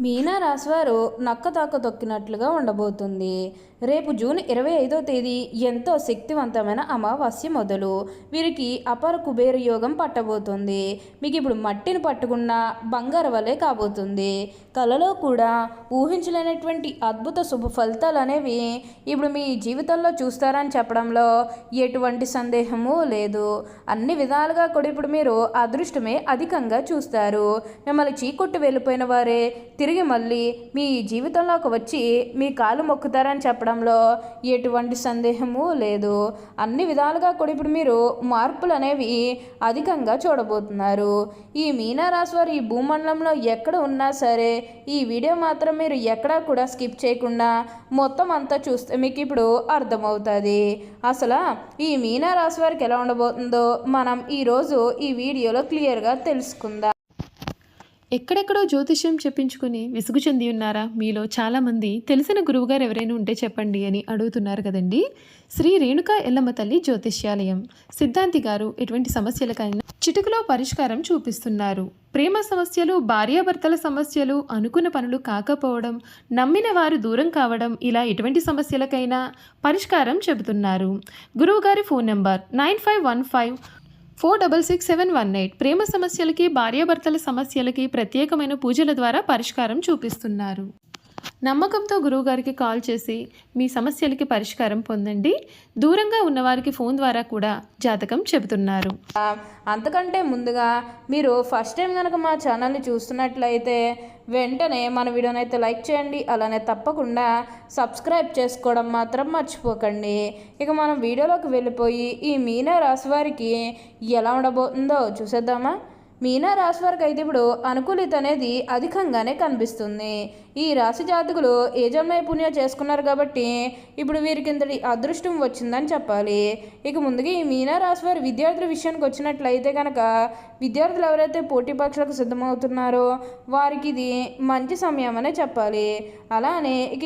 మీనా రాశివారు నక్కతాక తొక్కినట్లుగా ఉండబోతుంది. రేపు జూన్ 25వ తేదీ ఎంతో శక్తివంతమైన అమావాస్య మొదలు. వీరికి అపర కుబేర యోగం పట్టబోతుంది. మీకు ఇప్పుడు మట్టిని పట్టుకున్న బంగారు వలె కాబోతుంది. కలలో కూడా ఊహించలేనటువంటి అద్భుత శుభ ఫలితాలు అనేవి ఇప్పుడు మీ జీవితంలో చూస్తారని చెప్పడంలో ఎటువంటి సందేహము లేదు. అన్ని విధాలుగా కూడా ఇప్పుడు మీరు అదృష్టమే అధికంగా చూస్తారు. మిమ్మల్ని చీకొట్టు వెళ్ళిపోయిన వారే తిరిగి మళ్ళీ మీ జీవితంలోకి వచ్చి మీ కాలు మొక్కుతారని చెప్పడంలో ఎటువంటి సందేహము లేదు. అన్ని విధాలుగా కూడా ఇప్పుడు మీరు మార్పులు అనేవి అధికంగా చూడబోతున్నారు. ఈ మీనరాశి వారు ఈ భూమండలంలో ఎక్కడ ఉన్నా సరే ఈ వీడియో మాత్రం మీరు ఎక్కడా కూడా స్కిప్ చేయకుండా మొత్తం అంతా చూస్తే మీకు ఇప్పుడు అర్థమవుతుంది. అసలు ఈ మీనరాశి వారికి ఎలా ఉండబోతుందో మనం ఈరోజు ఈ వీడియోలో క్లియర్గా తెలుసుకుందాం. ఎక్కడెక్కడో జ్యోతిష్యం చెప్పించుకుని విసుగు చెంది ఉన్నారా? మీలో చాలామంది తెలిసిన గురువుగారు ఎవరైనా ఉంటే చెప్పండి అని అడుగుతున్నారు కదండి. శ్రీ రేణుకా ఎల్లమ్మ తల్లి జ్యోతిష్యాలయం సిద్ధాంతి గారు ఎటువంటి సమస్యలకైనా చిటికలో పరిష్కారం చూపిస్తున్నారు. ప్రేమ సమస్యలు, భార్యాభర్తల సమస్యలు, అనుకున్న పనులు కాకపోవడం, నమ్మిన వారు దూరం కావడం, ఇలా ఎటువంటి సమస్యలకైనా పరిష్కారం చెబుతున్నారు. గురువుగారి ఫోన్ నెంబర్ 9515466718. ప్రేమ సమస్యలకి, భార్యాభర్తల సమస్యలకి ప్రత్యేకమైన పూజల ద్వారా పరిష్కారం చూపిస్తున్నారు. నమ్మకంతో గురువుగారికి కాల్ చేసి మీ సమస్యలకి పరిష్కారం పొందండి. దూరంగా ఉన్నవారికి ఫోన్ ద్వారా కూడా జాతకం చెబుతున్నారు. అంతకంటే ముందుగా మీరు ఫస్ట్ టైం కనుక మా ఛానల్ని చూస్తున్నట్లయితే వెంటనే మన వీడియోని అయితే లైక్ చేయండి. అలానే తప్పకుండా సబ్స్క్రైబ్ చేసుకోవడం మాత్రం మర్చిపోకండి. ఇక మనం వీడియోలోకి వెళ్ళిపోయి ఈ మీనా రాశి వారికి ఎలా ఉండబోతుందో చూసేద్దామా. మీనా రాశి వారికి అయితే ఇప్పుడు అనుకూలిత అనేది అధికంగానే కనిపిస్తుంది. ఈ రాశి జాతకులు ఏ జన్మ చేసుకున్నారు కాబట్టి ఇప్పుడు వీరికి ఇంతటి అదృష్టం వచ్చిందని చెప్పాలి. ఇక ముందుగా ఈ మీనా రాశి వారి విద్యార్థుల విషయానికి వచ్చినట్లయితే కనుక విద్యార్థులు ఎవరైతే పోటీ పరీక్షలకు సిద్ధమవుతున్నారో వారికి ఇది మంచి సమయం అనే చెప్పాలి. అలానే ఇక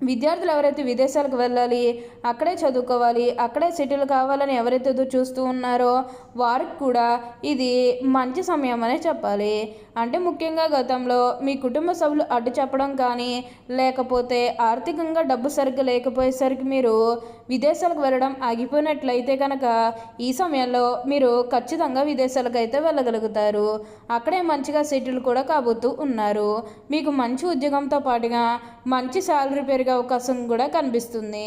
విద్యార్థులు ఎవరైతే విదేశాలకు వెళ్ళాలి, అక్కడే చదువుకోవాలి, అక్కడే సెటిల్ కావాలని ఎవరైతే చూస్తూ ఉన్నారో వారికి కూడా ఇది మంచి సమయం అనే చెప్పాలి. అంటే ముఖ్యంగా గతంలో మీ కుటుంబ సభ్యులు అడ్డు చెప్పడం కానీ లేకపోతే ఆర్థికంగా డబ్బు సరిగ్గా లేకపోయేసరికి మీరు విదేశాలకు వెళ్ళడం ఆగిపోయినట్లయితే కనుక ఈ సమయంలో మీరు ఖచ్చితంగా విదేశాలకు అయితే వెళ్ళగలుగుతారు. అక్కడే మంచిగా సెటిల్ కూడా కాబోతూ ఉన్నారు. మీకు మంచి ఉద్యోగంతో పాటుగా మంచి శాలరీ పెరిగే అవకాశం కూడా కనిపిస్తుంది.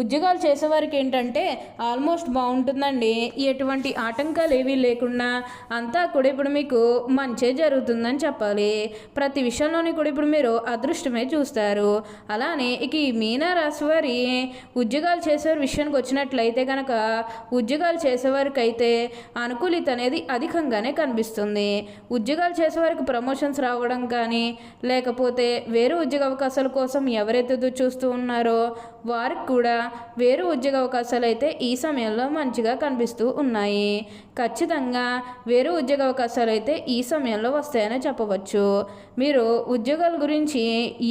ఉద్యోగాలు చేసేవారికి ఏంటంటే ఆల్మోస్ట్ బాగుంటుందండి. ఎటువంటి ఆటంకాలు ఏవీ లేకుండా అంతా కూడా ఇప్పుడు మీకు మంచే జరుగుతుందని చెప్పాలి. ప్రతి విషయంలోని కూడా ఇప్పుడు మీరు అదృష్టమే చూస్తారు. అలానే ఇక ఈ మీనా రాశి వారి ఉద్యోగాలు చేసేవారి విషయానికి వచ్చినట్లయితే కనుక ఉద్యోగాలు చేసేవారికి అయితే అనుకూలిత అనేది అధికంగానే కనిపిస్తుంది. ఉద్యోగాలు చేసేవారికి ప్రమోషన్స్ రావడం కానీ లేకపోతే వేరే ఉద్యోగ అవకాశాల కోసం ఎవరైతే చూస్తూ ఉన్నారో వారికి కూడా వేరే ఉద్యోగ అవకాశాలు అయితే ఈ సమయంలో మంచిగా కనిపిస్తూ ఉన్నాయి. ఖచ్చితంగా వేరే ఉద్యోగ అవకాశాలు అయితే ఈ సమయంలో వస్తాయని చెప్పవచ్చు. మీరు ఉద్యోగాల గురించి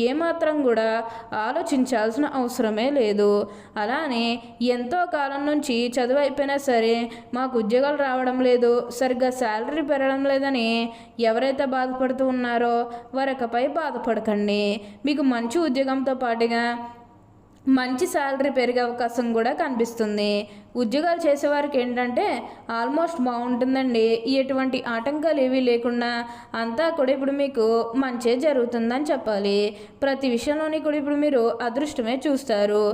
ఏమాత్రం కూడా ఆలోచించాల్సిన అవసరమే లేదు. అలానే ఎంతో కాలం నుంచి చదువు అయిపోయినా సరే మాకు ఉద్యోగాలు రావడం లేదు, సరిగ్గా శాలరీ పెరగడం లేదని ఎవరైతే బాధపడుతూ ఉన్నారో వారికపై బాధపడకండి. మీకు మంచి ఉద్యోగంతో పాటుగా మంచి శాలరీ పెరిగే అవకాశం కూడా కనిపిస్తుంది. ఉద్యోగాలు చేసేవారికి ఏంటంటే ఆల్మోస్ట్ బాగుంటుందండి. ఎటువంటి ఆటంకాలు ఏవీ లేకుండా అంతా కూడా ఇప్పుడు మీకు మంచే జరుగుతుందని చెప్పాలి. ప్రతి విషయంలోని కూడా ఇప్పుడు మీరు అదృష్టమే చూస్తారు.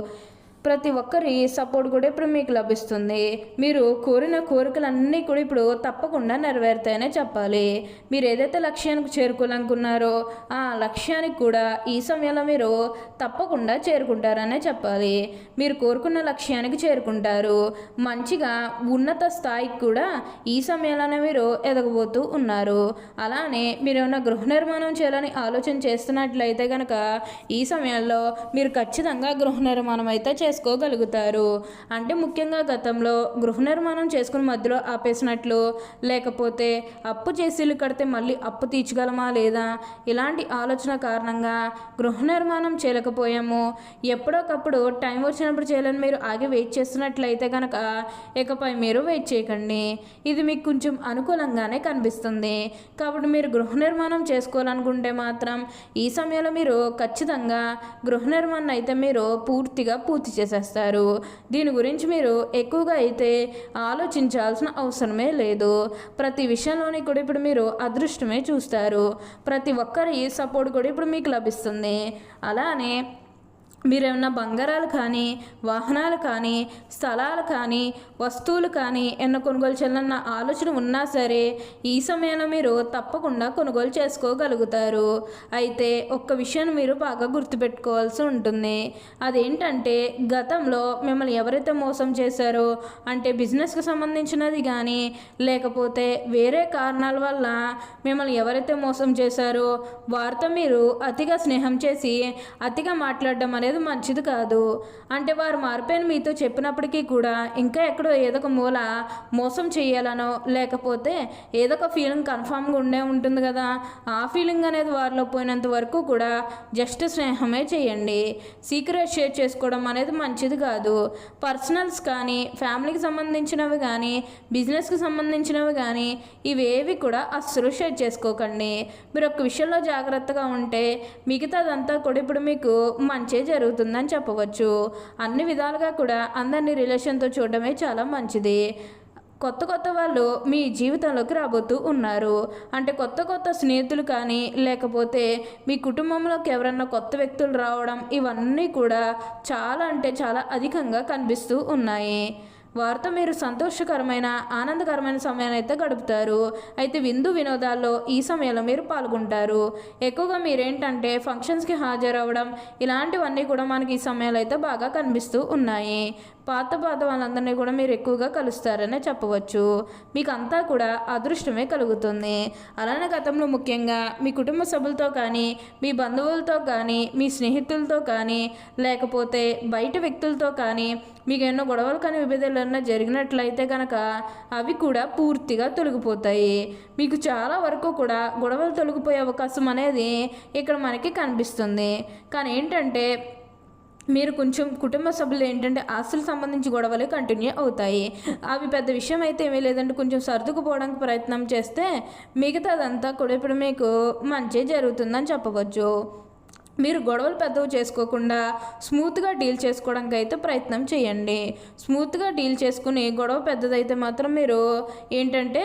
ప్రతి ఒక్కరి సపోర్ట్ కూడా ఇప్పుడు మీకు లభిస్తుంది. మీరు కోరిన కోరికలన్నీ కూడా ఇప్పుడు తప్పకుండా నెరవేరుతాయనే చెప్పాలి. మీరు ఏదైతే లక్ష్యానికి చేరుకోవాలనుకున్నారో ఆ లక్ష్యానికి కూడా ఈ సమయంలో మీరు తప్పకుండా చేరుకుంటారనే చెప్పాలి. మీరు కోరుకున్న లక్ష్యానికి చేరుకుంటారు. మంచిగా ఉన్నత స్థాయికి కూడా ఈ సమయంలోనే మీరు ఎదగబోతూ ఉన్నారు. అలానే మీరు ఏమైనా గృహ నిర్మాణం చేయాలని ఆలోచన చేస్తున్నట్లయితే కనుక ఈ సమయంలో మీరు ఖచ్చితంగా గృహ నిర్మాణం అయితే చేసుకోగలుగుతారు. అంటే ముఖ్యంగా గతంలో గృహ నిర్మాణం చేసుకుని మధ్యలో ఆపేసినట్లు, లేకపోతే అప్పు చేసి ఇల్లు కడితే మళ్ళీ అప్పు తీర్చగలమా లేదా, ఇలాంటి ఆలోచన కారణంగా గృహ నిర్మాణం చేయలేకపోయాము, ఎప్పుడోకప్పుడు టైం వచ్చినప్పుడు చేయాలని మీరు ఆగి వెయిట్ చేస్తున్నట్లయితే కనుక ఇకపై మీరు వెయిట్ చేయకండి. ఇది మీకు కొంచెం అనుకూలంగానే కనిపిస్తుంది. కాబట్టి మీరు గృహ నిర్మాణం చేసుకోవాలనుకుంటే మాత్రం ఈ సమయంలో మీరు ఖచ్చితంగా గృహ నిర్మాణం అయితే మీరు పూర్తిగా పూర్తి చేసేస్తారు. దీని గురించి మీరు ఎక్కువగా అయితే ఆలోచించాల్సిన అవసరమే లేదు. ప్రతి విషయంలోని కూడా ఇప్పుడు మీరు అదృష్టమే చూస్తారు. ప్రతి ఒక్కరి సపోర్ట్ కూడా ఇప్పుడు మీకు లభిస్తుంది. అలానే మీరేమన్నా బంగారాలు కానీ, వాహనాలు కానీ, స్థలాలు కానీ, వస్తువులు కానీ ఏమన్నా కొనుగోలు చేయాలన్న ఆలోచన ఉన్నా సరే ఈ సమయంలో మీరు తప్పకుండా కొనుగోలు చేసుకోగలుగుతారు. అయితే ఒక్క విషయాన్ని మీరు బాగా గుర్తుపెట్టుకోవాల్సి ఉంటుంది. అదేంటంటే గతంలో మిమ్మల్ని ఎవరైతే మోసం చేశారో, అంటే బిజినెస్కి సంబంధించినది కానీ, లేకపోతే వేరే కారణాల వల్ల మిమ్మల్ని ఎవరైతే మోసం చేశారో వారితో మీరు అతిగా స్నేహం చేసి అతిగా మాట్లాడడం అనేది మంచిది కాదు. అంటే వారు మారిపోయిన మీతో చెప్పినప్పటికీ కూడా ఇంకా ఎక్కడో ఏదో ఒక మూల మోసం చేయాలనో, లేకపోతే ఏదో ఒక ఫీలింగ్ కన్ఫామ్గా ఉండే ఉంటుంది కదా, ఆ ఫీలింగ్ అనేది వారిలో పోయినంత వరకు కూడా జస్ట్ స్నేహమే చేయండి. సీక్రెట్ షేర్ చేసుకోవడం అనేది మంచిది కాదు. పర్సనల్స్ కానీ, ఫ్యామిలీకి సంబంధించినవి కానీ, బిజినెస్కి సంబంధించినవి కానీ ఇవేవి కూడా అస్సలు షేర్ చేసుకోకండి. మీరు ఒక్క విషయంలో జాగ్రత్తగా ఉంటే మిగతాదంతా కూడా ఇప్పుడు మీకు మంచి జరుగుతుందని చెప్పవచ్చు. అన్ని విధాలుగా కూడా అందరినీ రిలేషన్తో చూడడమే చాలా మంచిది. కొత్త వాళ్ళు మీ జీవితంలోకి రాబోతూ ఉన్నారు. అంటే కొత్త స్నేహితులు కానీ, లేకపోతే మీ కుటుంబంలోకి ఎవరన్నా కొత్త వ్యక్తులు రావడం, ఇవన్నీ కూడా చాలా అంటే చాలా అధికంగా కనిపిస్తూ ఉన్నాయి. వారితో మీరు సంతోషకరమైన, ఆనందకరమైన సమయాన్ని అయితే గడుపుతారు. అయితే విందు వినోదాల్లో ఈ సమయంలో మీరు పాల్గొంటారు. ఎక్కువగా మీరేంటంటే ఫంక్షన్స్కి హాజరవ్వడం, ఇలాంటివన్నీ కూడా మనకి ఈ సమయంలో అయితే బాగా కనిపిస్తూ ఉన్నాయి. పాత వాళ్ళందరినీ కూడా మీరు ఎక్కువగా కలుస్తారనే చెప్పవచ్చు. మీకు అంతా కూడా అదృష్టమే కలుగుతుంది. అలానే గతంలో ముఖ్యంగా మీ కుటుంబ సభ్యులతో కానీ, మీ బంధువులతో కానీ, మీ స్నేహితులతో కానీ, లేకపోతే బయట వ్యక్తులతో కానీ మీకు ఎన్నో గొడవలు కానీ విభేదాలన్నా జరిగినట్లయితే కనుక అవి కూడా పూర్తిగా తొలగిపోతాయి. మీకు చాలా వరకు కూడా గొడవలు తొలగిపోయే అవకాశం అనేది ఇక్కడ మనకి కనిపిస్తుంది. కానీ ఏంటంటే మీరు కొంచెం కుటుంబ సభ్యులు ఏంటంటే ఆస్తులకు సంబంధించి గొడవలు కంటిన్యూ అవుతాయి. అవి పెద్ద విషయం అయితే ఏమీ లేదంటే కొంచెం సర్దుకుపోవడానికి ప్రయత్నం చేస్తే మిగతాదంతా కూడా ఇప్పుడు మీకు మంచి జరుగుతుందని చెప్పవచ్చు. మీరు గొడవలు పెద్దవి చేసుకోకుండా స్మూత్గా డీల్ చేసుకోవడానికి అయితే ప్రయత్నం చేయండి. స్మూత్గా డీల్ చేసుకుని గొడవ పెద్దదైతే మాత్రం మీరు ఏంటంటే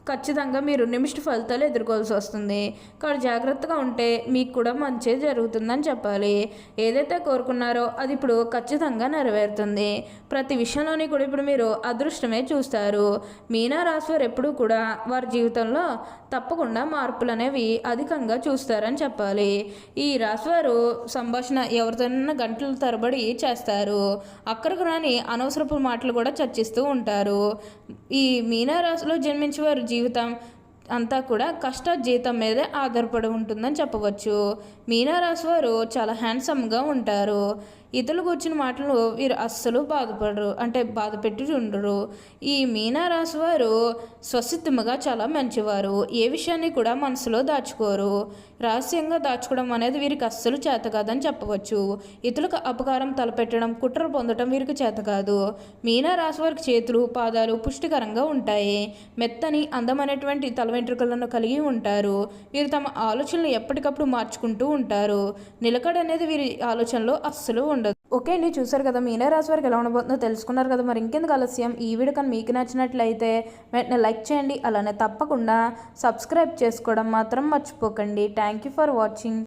ఖచ్చితంగా మీరు నిమిష్ట ఫలితాలు ఎదుర్కోవాల్సి వస్తుంది. కాబట్టి జాగ్రత్తగా ఉంటే మీకు కూడా మంచి జరుగుతుందని చెప్పాలి. ఏదైతే కోరుకున్నారో అది ఇప్పుడు ఖచ్చితంగా నెరవేరుతుంది. ప్రతి విషయంలోని కూడా ఇప్పుడు మీరు అదృష్టమే చూస్తారు. మీనా రాశి వారు ఎప్పుడూ కూడా వారి జీవితంలో తప్పకుండా మార్పులు అనేవి అధికంగా చూస్తారని చెప్పాలి. ఈ రాశివారు సంభాషణ ఎవరితోనైనా గంటల తరబడి చేస్తారు. అక్కడికి రాని అనవసరపు మాటలు కూడా చర్చిస్తూ ఉంటారు. ఈ మీనా రాశిలో జన్మించే వారు జీవితం అంతా కూడా కష్ట జీతం మీదే ఆధారపడి ఉంటుందని చెప్పవచ్చు. మీనా రాశి వారు చాలా హ్యాండ్సమ్గా ఉంటారు. ఇతరులకు వచ్చిన మాటలు వీరు అస్సలు బాధపడరు, అంటే బాధ పెట్టి ఉండరు. ఈ మీనా రాశి వారు స్వసిద్ధముగా చాలా మంచివారు. ఏ విషయాన్ని కూడా మనసులో దాచుకోరు. రహస్యంగా దాచుకోవడం అనేది వీరికి అస్సలు చేత కాదని చెప్పవచ్చు. ఇతరులకు అపకారం తలపెట్టడం, కుట్ర పొందడం వీరికి చేత కాదు. మీనా రాశి వారికి చేతులు, పాదాలు పుష్టికరంగా ఉంటాయి. మెత్తని అందమైనటువంటి తల వెంట్రుకలను కలిగి ఉంటారు. వీరు తమ ఆలోచనలు ఎప్పటికప్పుడు మార్చుకుంటూ ఉంటారు. నిలకడ అనేది వీరి ఆలోచనలో అస్సలు ఉండదు. ఓకే అండి, చూసారు కదా మీనా రాశి వారికి ఎలా ఉండబోతుందో తెలుసుకున్నారు కదా. మరి ఇంకెందుకు ఆలస్యం, ఈ వీడియో కానీ మీకు నచ్చినట్లయితే వెంటనే లైక్ చేయండి. అలానే తప్పకుండా సబ్స్క్రైబ్ చేసుకోవడం మాత్రం మర్చిపోకండి. Thank you for watching.